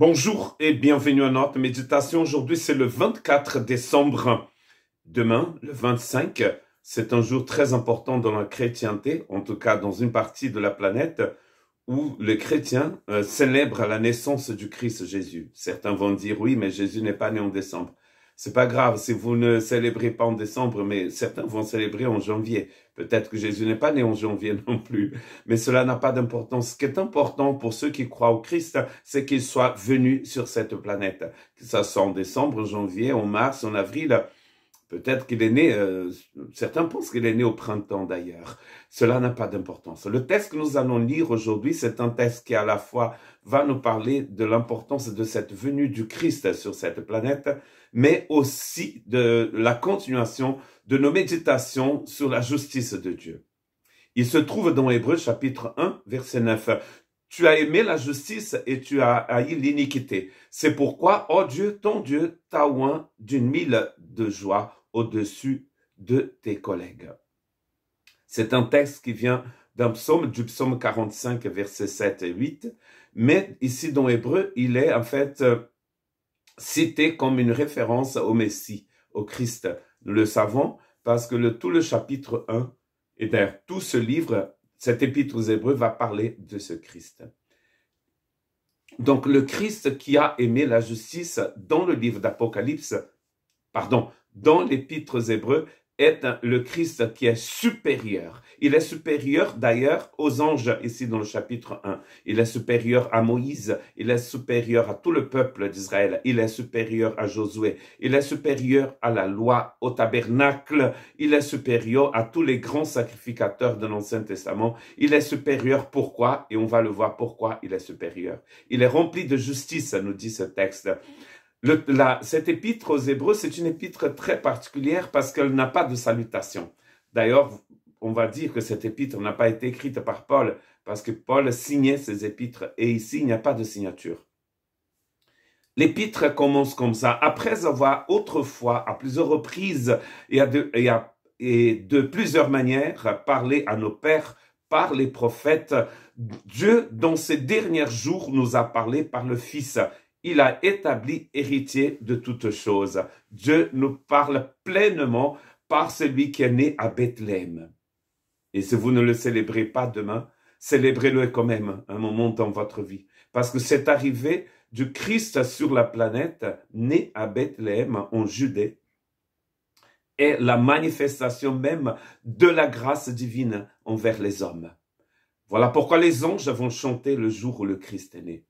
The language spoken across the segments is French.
Bonjour et bienvenue à notre méditation. Aujourd'hui, c'est le 24 décembre. Demain, le 25, c'est un jour très important dans la chrétienté, en tout cas dans une partie de la planète où les chrétiens célèbrent la naissance du Christ Jésus. Certains vont dire oui, mais Jésus n'est pas né en décembre. C'est pas grave si vous ne célébrez pas en décembre, mais certains vont célébrer en janvier. Peut-être que Jésus n'est pas né en janvier non plus, mais cela n'a pas d'importance. Ce qui est important pour ceux qui croient au Christ, c'est qu'il soit venu sur cette planète. Que ça soit en décembre, en janvier, en mars, en avril. Peut-être qu'il est né, certains pensent qu'il est né au printemps d'ailleurs. Cela n'a pas d'importance. Le texte que nous allons lire aujourd'hui, c'est un texte qui à la fois va nous parler de l'importance de cette venue du Christ sur cette planète, mais aussi de la continuation de nos méditations sur la justice de Dieu. Il se trouve dans Hébreux chapitre 1, verset 9. Tu as aimé la justice et tu as haï l'iniquité. C'est pourquoi, ô Dieu, ton Dieu t'a oint d'une mille de joie au-dessus de tes collègues. C'est un texte qui vient d'un psaume, du psaume 45, versets 7 et 8. Mais ici dans Hébreu, il est en fait cité comme une référence au Messie, au Christ. Nous le savons parce que tout le chapitre 1, et d'ailleurs tout ce livre, cet épître aux Hébreux va parler de ce Christ. Donc le Christ qui a aimé la justice dans le livre d'Apocalypse, dans l'épître aux Hébreux, est le Christ qui est supérieur. Il est supérieur d'ailleurs aux anges, ici dans le chapitre 1. Il est supérieur à Moïse, il est supérieur à tout le peuple d'Israël, il est supérieur à Josué, il est supérieur à la loi, au tabernacle, il est supérieur à tous les grands sacrificateurs de l'Ancien Testament. Il est supérieur, pourquoi? Et on va le voir pourquoi il est supérieur. Il est rempli de justice, nous dit ce texte. Cette épître aux Hébreux, c'est une épître très particulière parce qu'elle n'a pas de salutation. D'ailleurs, on va dire que cette épître n'a pas été écrite par Paul parce que Paul signait ses épîtres et ici, il n'y a pas de signature. L'épître commence comme ça. Après avoir autrefois, à plusieurs reprises et de plusieurs manières, parlé à nos pères par les prophètes, Dieu, dans ces derniers jours, nous a parlé par le Fils. Il a établi héritier de toutes choses. Dieu nous parle pleinement par celui qui est né à Bethléem. Et si vous ne le célébrez pas demain, célébrez-le quand même un moment dans votre vie. Parce que cette arrivée du Christ sur la planète, né à Bethléem, en Judée, est la manifestation même de la grâce divine envers les hommes. Voilà pourquoi les anges vont chanter le jour où le Christ est né.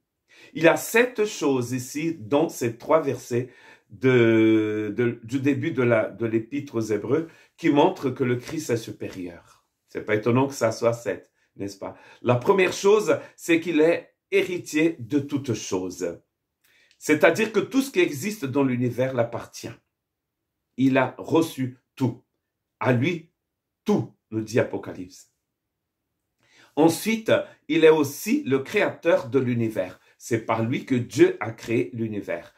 Il y a 7 choses ici dans ces 3 versets du début de l'épître aux Hébreux qui montrent que le Christ est supérieur. C'est pas étonnant que ça soit 7, n'est-ce pas? La première chose, c'est qu'il est héritier de toutes choses. C'est-à-dire que tout ce qui existe dans l'univers l'appartient. Il a reçu tout. À lui, tout, nous dit Apocalypse. Ensuite, il est aussi le créateur de l'univers. C'est par lui que Dieu a créé l'univers.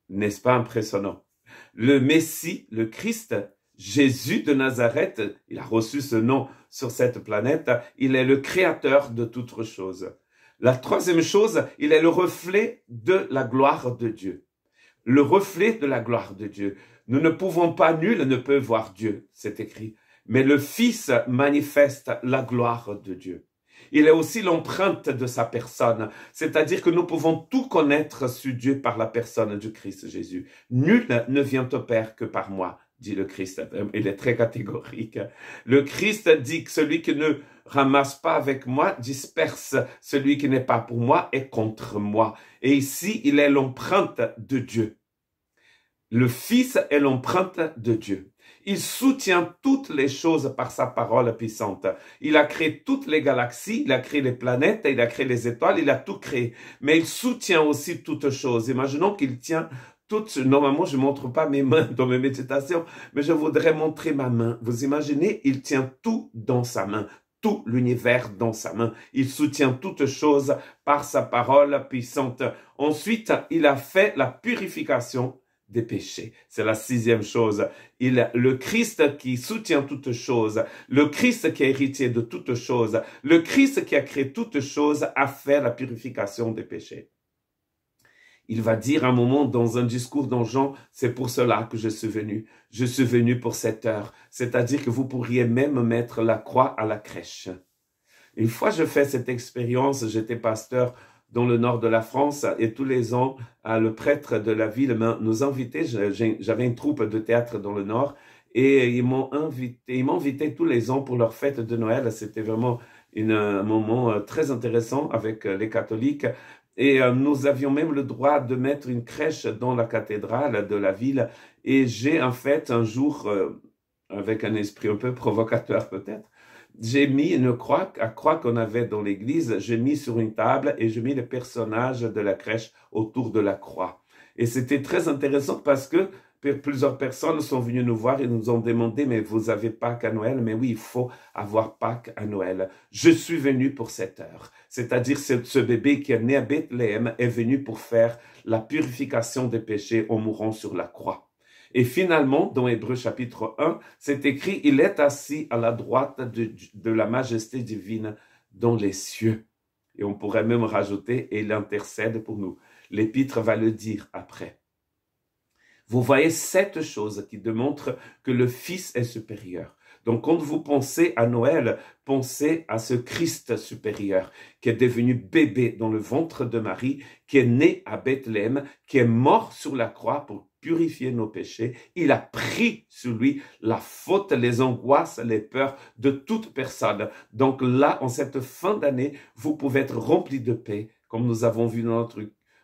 N'est-ce pas impressionnant? Le Messie, le Christ, Jésus de Nazareth, il a reçu ce nom sur cette planète, il est le créateur de toutes choses. La troisième chose, il est le reflet de la gloire de Dieu. Le reflet de la gloire de Dieu. Nous ne pouvons pas, nul ne peut voir Dieu, c'est écrit. Mais le Fils manifeste la gloire de Dieu. Il est aussi l'empreinte de sa personne, c'est-à-dire que nous pouvons tout connaître sur Dieu par la personne du Christ Jésus. Nul ne vient au Père que par moi, dit le Christ. Il est très catégorique. Le Christ dit que celui qui ne ramasse pas avec moi disperse. Celui qui n'est pas pour moi est contre moi. Et ici, il est l'empreinte de Dieu. Le Fils est l'empreinte de Dieu. Il soutient toutes les choses par sa parole puissante. Il a créé toutes les galaxies, il a créé les planètes, il a créé les étoiles, il a tout créé. Mais il soutient aussi toutes choses. Imaginons qu'il tient toutes... Normalement, je ne montre pas mes mains dans mes méditations, mais je voudrais montrer ma main. Vous imaginez, il tient tout dans sa main. Tout l'univers dans sa main. Il soutient toutes choses par sa parole puissante. Ensuite, il a fait la purification des péchés. C'est la 6e chose. Le Christ qui soutient toutes choses, le Christ qui est héritier de toutes choses, le Christ qui a créé toutes choses a fait la purification des péchés. Il va dire un moment dans un discours dans Jean, c'est pour cela que je suis venu. Je suis venu pour cette heure. C'est-à-dire que vous pourriez même mettre la croix à la crèche. Une fois je fais cette expérience, j'étais pasteur dans le nord de la France et tous les ans, le prêtre de la ville nous invitait. J'avais une troupe de théâtre dans le nord et ils m'invitaient tous les ans pour leur fête de Noël. C'était vraiment un moment très intéressant avec les catholiques. Et nous avions même le droit de mettre une crèche dans la cathédrale de la ville. Et j'ai en fait un jour, avec un esprit un peu provocateur peut-être, j'ai mis une croix qu'on avait dans l'église, j'ai mis sur une table et j'ai mis les personnages de la crèche autour de la croix. Et c'était très intéressant parce que plusieurs personnes sont venues nous voir et nous ont demandé, mais vous avez Pâques à Noël? Mais oui, il faut avoir Pâques à Noël. Je suis venu pour cette heure. C'est-à-dire ce bébé qui est né à Bethléem est venu pour faire la purification des péchés en mourant sur la croix. Et finalement, dans Hébreux chapitre 1, c'est écrit, il est assis à la droite de la majesté divine dans les cieux. Et on pourrait même rajouter, et il intercède pour nous. L'épître va le dire après. Vous voyez cette chose qui démontre que le Fils est supérieur. Donc, quand vous pensez à Noël, pensez à ce Christ supérieur qui est devenu bébé dans le ventre de Marie, qui est né à Bethléem, qui est mort sur la croix pour purifier nos péchés. Il a pris sur lui la faute, les angoisses, les peurs de toute personne. Donc là, en cette fin d'année, vous pouvez être rempli de paix, comme nous avons vu dans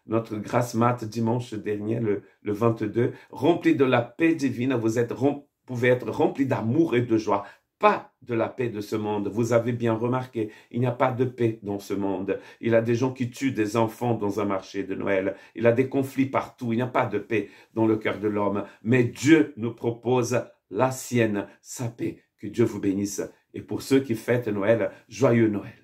notre grâce mat dimanche dernier, le 22, rempli de la paix divine, vous pouvez être rempli d'amour et de joie, pas de la paix de ce monde. Vous avez bien remarqué, il n'y a pas de paix dans ce monde. Il y a des gens qui tuent des enfants dans un marché de Noël. Il y a des conflits partout. Il n'y a pas de paix dans le cœur de l'homme. Mais Dieu nous propose la sienne, sa paix. Que Dieu vous bénisse. Et pour ceux qui fêtent Noël, joyeux Noël.